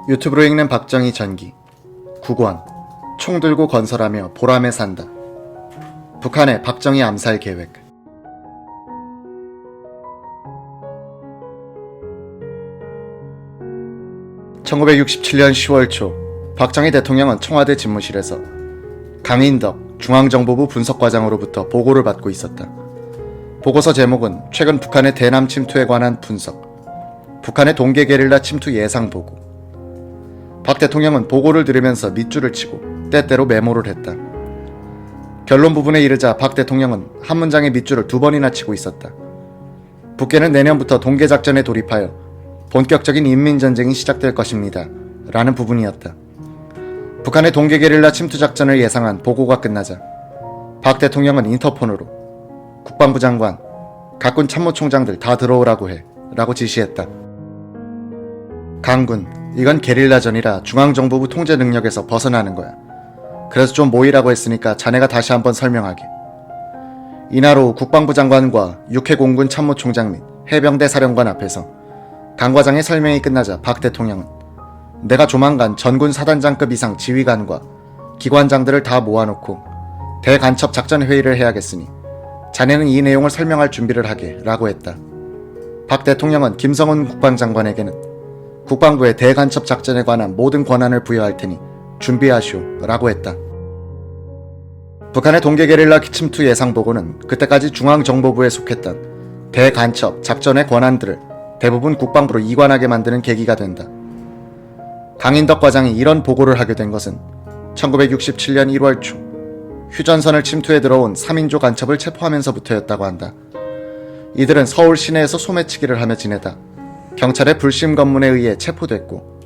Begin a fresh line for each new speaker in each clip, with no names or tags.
유튜브로 읽는 박정희 전기. 9권. 총 들고 건설하며 보람에 산다. 북한의 박정희 암살 계획. (1967년 10월) 초 박정희 대통령은 청와대 집무실에서 강인덕 중앙정보부 분석과장으로부터 보고를 받고 있었다. 보고서 제목은 최근 북한의 대남 침투에 관한 분석, 북한의 동계 게릴라 침투 예상 보고. 박 대통령은 보고를 들으면서 밑줄을 치고 때때로 메모를 했다. 결론 부분에 이르자 박 대통령은 한 문장의 밑줄을 2번이나 치고 있었다. 북계는 내년부터 동계작전에 돌입하여 본격적인 인민전쟁이 시작될 것입니다. 라는 부분이었다. 북한의 동계 게릴라 침투 작전을 예상한 보고가 끝나자 박 대통령은 인터폰으로 국방부 장관, 각군 참모총장들 다 들어오라고 해 라고 지시했다. 강군, 이건 게릴라전이라 중앙정보부 통제 능력에서 벗어나는 거야. 그래서 좀 모이라고 했으니까 자네가 다시 한번 설명하게. 이날 오후 국방부 장관과 육해공군 참모총장 및 해병대 사령관 앞에서 강 과장의 설명이 끝나자 박 대통령은 내가 조만간 전군 사단장급 이상 지휘관과 기관장들을 다 모아놓고 대간첩 작전회의를 해야겠으니 자네는 이 내용을 설명할 준비를 하게 라고 했다. 박 대통령은 김성훈 국방장관에게는 국방부의 대간첩 작전에 관한 모든 권한을 부여할 테니 준비하시오 라고 했다. 북한의 동계 게릴라 침투 예상 보고는 그때까지 중앙정보부에 속했던 대간첩 작전의 권한들을 대부분 국방부로 이관하게 만드는 계기가 된다. 강인덕 과장이 이런 보고를 하게 된 것은 1967년 1월 초 휴전선을 침투해 들어온 3인조 간첩을 체포하면서부터였다고 한다. 이들은 서울 시내에서 소매치기를 하며 지내다 경찰의 불심 검문에 의해 체포됐고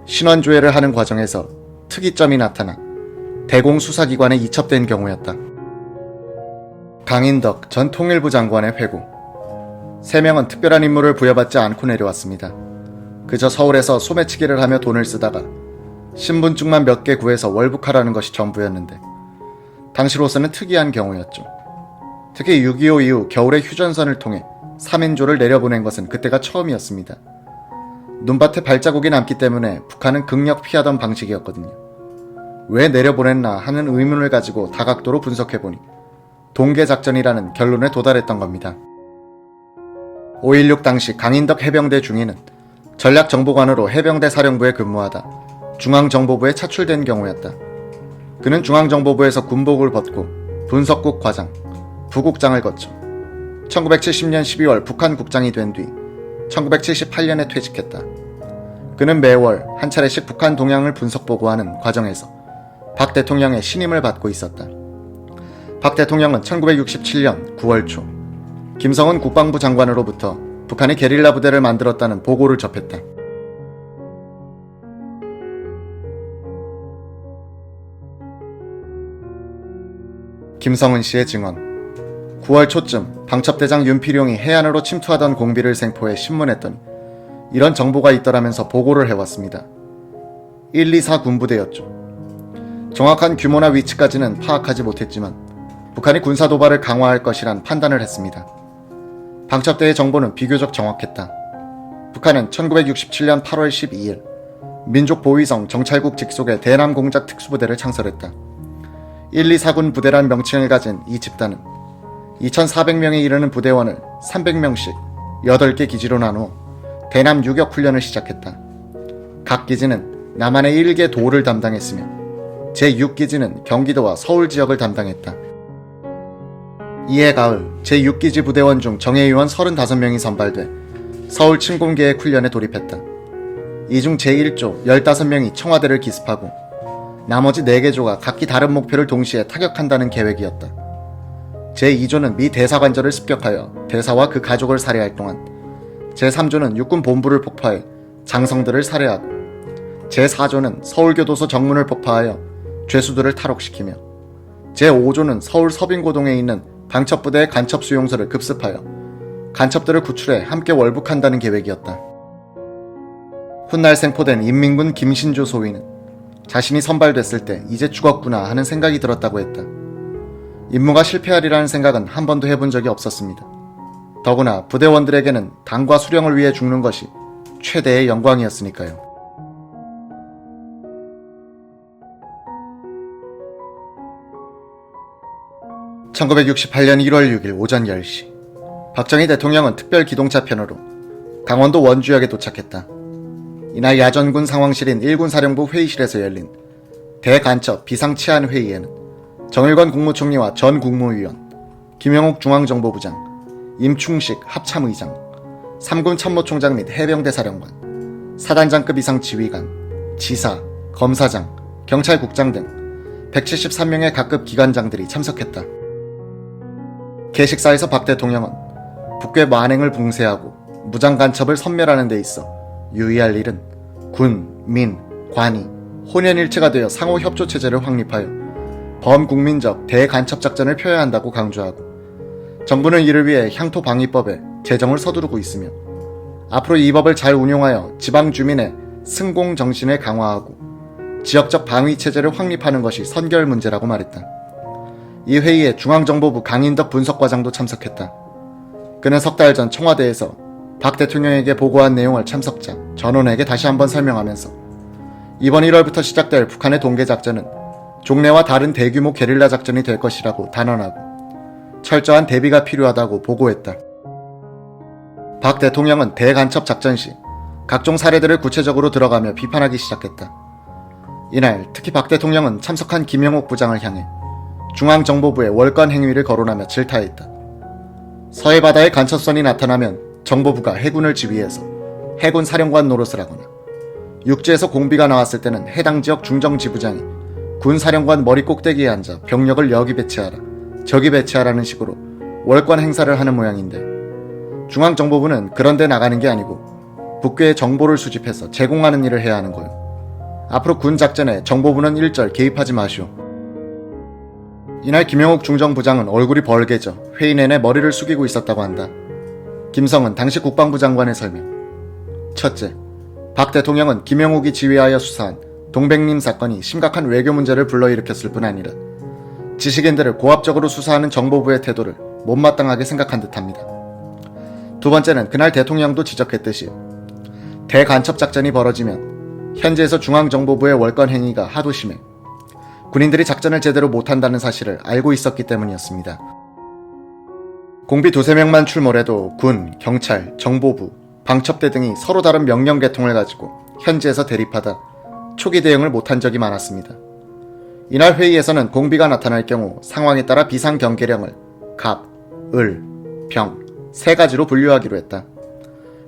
신원조회를 하는 과정에서 특이점이 나타나 대공수사기관에 이첩된 경우였다. 강인덕 전 통일부 장관의 회고. 3명은 특별한 임무를 부여받지 않고 내려왔습니다. 그저 서울에서 소매치기를 하며 돈을 쓰다가 신분증만 몇 개 구해서 월북하라는 것이 전부였는데 당시로서는 특이한 경우였죠. 특히 6.25 이후 겨울에 휴전선을 통해 3인조를 내려보낸 것은 그때가 처음이었습니다. 눈밭에 발자국이 남기 때문에 북한은 극력 피하던 방식이었거든요. 왜 내려보냈나 하는 의문을 가지고 다각도로 분석해보니 동계작전이라는 결론에 도달했던 겁니다. 5.16 당시 강인덕 해병대 중위는 전략정보관으로 해병대 사령부에 근무하다 중앙정보부에 차출된 경우였다. 그는 중앙정보부에서 군복을 벗고 분석국 과장, 부국장을 거쳐 1970년 12월 북한 국장이 된 뒤 1978년에 퇴직했다. 그는 매월 한 차례씩 북한 동향을 분석 보고하는 과정에서 박 대통령의 신임을 받고 있었다. 박 대통령은 1967년 9월 초 김성훈 국방부 장관으로부터 북한이 게릴라 부대를 만들었다는 보고를 접했다. 김성훈 씨의 증언. 9월 초쯤 방첩대장 윤필용이 해안으로 침투하던 공비를 생포해 신문했더니 이런 정보가 있더라면서 보고를 해왔습니다. 124 군부대였죠. 정확한 규모나 위치까지는 파악하지 못했지만 북한이 군사도발을 강화할 것이란 판단을 했습니다. 방첩대의 정보는 비교적 정확했다. 북한은 1967년 8월 12일 민족보위성 정찰국 직속의 대남공작 특수부대를 창설했다. 124군 부대란 명칭을 가진 이 집단은 2,400명에 이르는 부대원을 300명씩 8개 기지로 나누어 대남 유격 훈련을 시작했다. 각 기지는 남한의 1개 도를 담당했으며 제6기지는 경기도와 서울 지역을 담당했다. 이해 가을 제6기지 부대원 중 정예위원 35명이 선발돼 서울 침공계획 훈련에 돌입했다. 이 중 제1조 15명이 청와대를 기습하고 나머지 4개 조가 각기 다른 목표를 동시에 타격한다는 계획이었다. 제2조는 미 대사관절을 습격하여 대사와 그 가족을 살해할 동안 제3조는 육군 본부를 폭파해 장성들을 살해하고 제4조는 서울교도소 정문을 폭파하여 죄수들을 탈옥시키며 제5조는 서울 서빙고동에 있는 방첩부대의 간첩 수용소를 급습하여 간첩들을 구출해 함께 월북한다는 계획이었다. 훗날 생포된 인민군 김신조 소위는 자신이 선발됐을 때 이제 죽었구나 하는 생각이 들었다고 했다. 임무가 실패하리라는 생각은 한 번도 해본 적이 없었습니다. 더구나 부대원들에게는 당과 수령을 위해 죽는 것이 최대의 영광이었으니까요. 1968년 1월 6일 오전 10시 박정희 대통령은 특별 기동차 편으로 강원도 원주역에 도착했다. 이날 야전군 상황실인 1군 사령부 회의실에서 열린 대간첩 비상치안회의에는 정일권 국무총리와 전 국무위원, 김영욱 중앙정보부장, 임충식 합참의장, 3군 참모총장 및 해병대 사령관, 사단장급 이상 지휘관, 지사, 검사장, 경찰국장 등 173명의 각급 기관장들이 참석했다. 개식사에서 박 대통령은 북괴 만행을 봉쇄하고 무장간첩을 섬멸하는 데 있어 유의할 일은 군, 민, 관이 혼연일체가 되어 상호 협조체제를 확립하여 범국민적 대간첩작전을 펴야 한다고 강조하고, 정부는 이를 위해 향토방위법에 제정을 서두르고 있으며 앞으로 이 법을 잘 운용하여 지방 주민의 승공 정신을 강화하고 지역적 방위체제를 확립하는 것이 선결 문제라고 말했다. 이 회의에 중앙정보부 강인덕 분석과장도 참석했다. 그는 석 달 전 청와대에서 박 대통령에게 보고한 내용을 참석자 전원에게 다시 한번 설명하면서 이번 1월부터 시작될 북한의 동계작전은 종래와 다른 대규모 게릴라 작전이 될 것이라고 단언하고 철저한 대비가 필요하다고 보고했다. 박 대통령은 대간첩 작전 시 각종 사례들을 구체적으로 들어가며 비판하기 시작했다. 이날 특히 박 대통령은 참석한 김영욱 부장을 향해 중앙정보부의 월권 행위를 거론하며 질타했다. 서해바다에 간첩선이 나타나면 정보부가 해군을 지휘해서 해군 사령관 노릇을 하거나, 육지에서 공비가 나왔을 때는 해당 지역 중정지부장이 군 사령관 머리 꼭대기에 앉아 병력을 여기 배치하라, 저기 배치하라는 식으로 월권 행사를 하는 모양인데, 중앙정보부는 그런 데 나가는 게 아니고 북괴의 정보를 수집해서 제공하는 일을 해야 하는 거요. 앞으로 군 작전에 정보부는 일절 개입하지 마시오. 이날 김영욱 중정부장은 얼굴이 벌개져 회의 내내 머리를 숙이고 있었다고 한다. 김성은 당시 국방부 장관의 설명. 첫째, 박 대통령은 김영욱이 지휘하여 수사한 동백림 사건이 심각한 외교 문제를 불러일으켰을 뿐 아니라 지식인들을 고압적으로 수사하는 정보부의 태도를 못마땅하게 생각한 듯합니다. 두 번째는 그날 대통령도 지적했듯이 대간첩 작전이 벌어지면 현지에서 중앙정보부의 월권 행위가 하도 심해 군인들이 작전을 제대로 못한다는 사실을 알고 있었기 때문이었습니다. 공비 2~3명만 출몰해도 군, 경찰, 정보부, 방첩대 등이 서로 다른 명령 계통을 가지고 현지에서 대립하다 초기 대응을 못한 적이 많았습니다. 이날 회의에서는 공비가 나타날 경우 상황에 따라 비상경계령을 갑, 을, 병 3가지로 분류하기로 했다.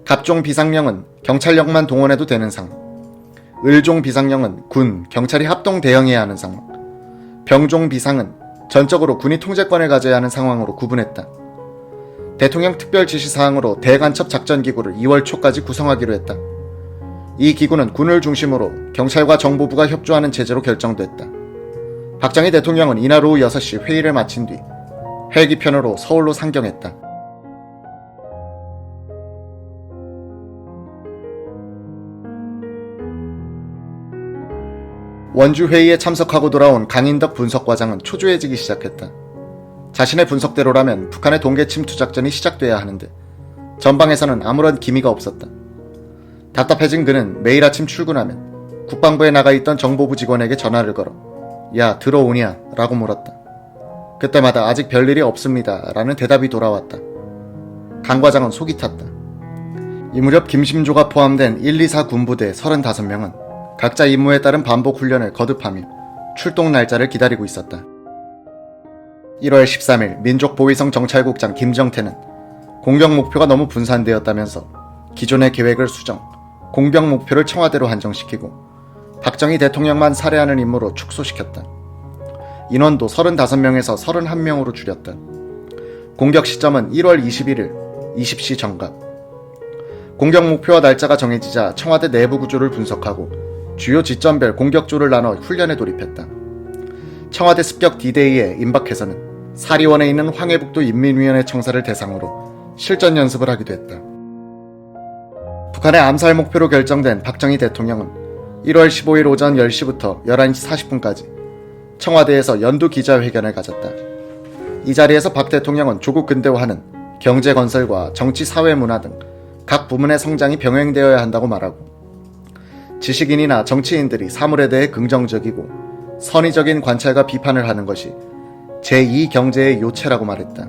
갑종 비상령은 경찰력만 동원해도 되는 상황, 을종 비상령은 군, 경찰이 합동 대응해야 하는 상황, 병종 비상은 전적으로 군이 통제권을 가져야 하는 상황으로 구분했다. 대통령 특별 지시사항으로 대간첩 작전기구를 2월 초까지 구성하기로 했다. 이 기구는 군을 중심으로 경찰과 정보부가 협조하는 체제로 결정됐다. 박정희 대통령은 이날 오후 6시 회의를 마친 뒤 헬기편으로 서울로 상경했다. 원주 회의에 참석하고 돌아온 강인덕 분석과장은 초조해지기 시작했다. 자신의 분석대로라면 북한의 동계 침투 작전이 시작돼야 하는데 전방에서는 아무런 기미가 없었다. 답답해진 그는 매일 아침 출근하면 국방부에 나가 있던 정보부 직원에게 전화를 걸어 "야, 들어오냐?" 라고 물었다. 그때마다 "아직 별일이 없습니다" 라는 대답이 돌아왔다. 강 과장은 속이 탔다. 이 무렵 김심조가 포함된 1, 2, 4 군부대 35명은 각자 임무에 따른 반복 훈련을 거듭하며 출동 날짜를 기다리고 있었다. 1월 13일 민족보위성 정찰국장 김정태는 공격 목표가 너무 분산되었다면서 기존의 계획을 수정, 공격 목표를 청와대로 한정시키고 박정희 대통령만 살해하는 임무로 축소시켰다. 인원도 35명에서 31명으로 줄였다. 공격 시점은 1월 21일 20시 정각. 공격 목표와 날짜가 정해지자 청와대 내부 구조를 분석하고 주요 지점별 공격조를 나눠 훈련에 돌입했다. 청와대 습격 D-Day에 임박해서는 사리원에 있는 황해북도 인민위원회 청사를 대상으로 실전 연습을 하기도 했다. 북한의 암살 목표로 결정된 박정희 대통령은 1월 15일 오전 10시부터 11시 40분까지 청와대에서 연두 기자회견을 가졌다. 이 자리에서 박 대통령은 조국 근대화하는 경제 건설과 정치 사회 문화 등 각 부문의 성장이 병행되어야 한다고 말하고, 지식인이나 정치인들이 사물에 대해 긍정적이고 선의적인 관찰과 비판을 하는 것이 제2경제의 요체라고 말했다.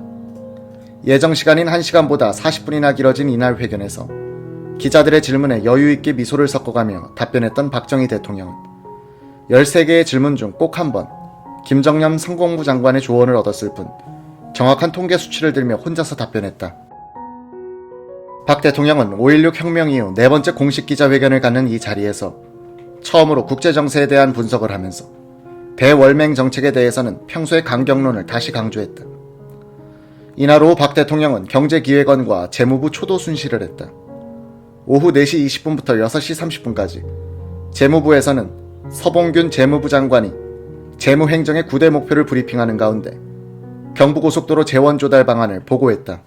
예정 시간인 1시간보다 40분이나 길어진 이날 회견에서 기자들의 질문에 여유있게 미소를 섞어가며 답변했던 박정희 대통령은 13개의 질문 중 꼭 한 번 김정남 상공부 장관의 조언을 얻었을 뿐 정확한 통계 수치를 들며 혼자서 답변했다. 박 대통령은 5.16 혁명 이후 네 번째 공식 기자회견을 갖는 이 자리에서 처음으로 국제정세에 대한 분석을 하면서 대월맹 정책에 대해서는 평소의 강경론을 다시 강조했다. 이날 오후 박 대통령은 경제기획원과 재무부 초도 순시를 했다. 오후 4시 20분부터 6시 30분까지 재무부에서는 서봉균 재무부 장관이 재무행정의 9대 목표를 브리핑하는 가운데 경부고속도로 재원조달 방안을 보고했다.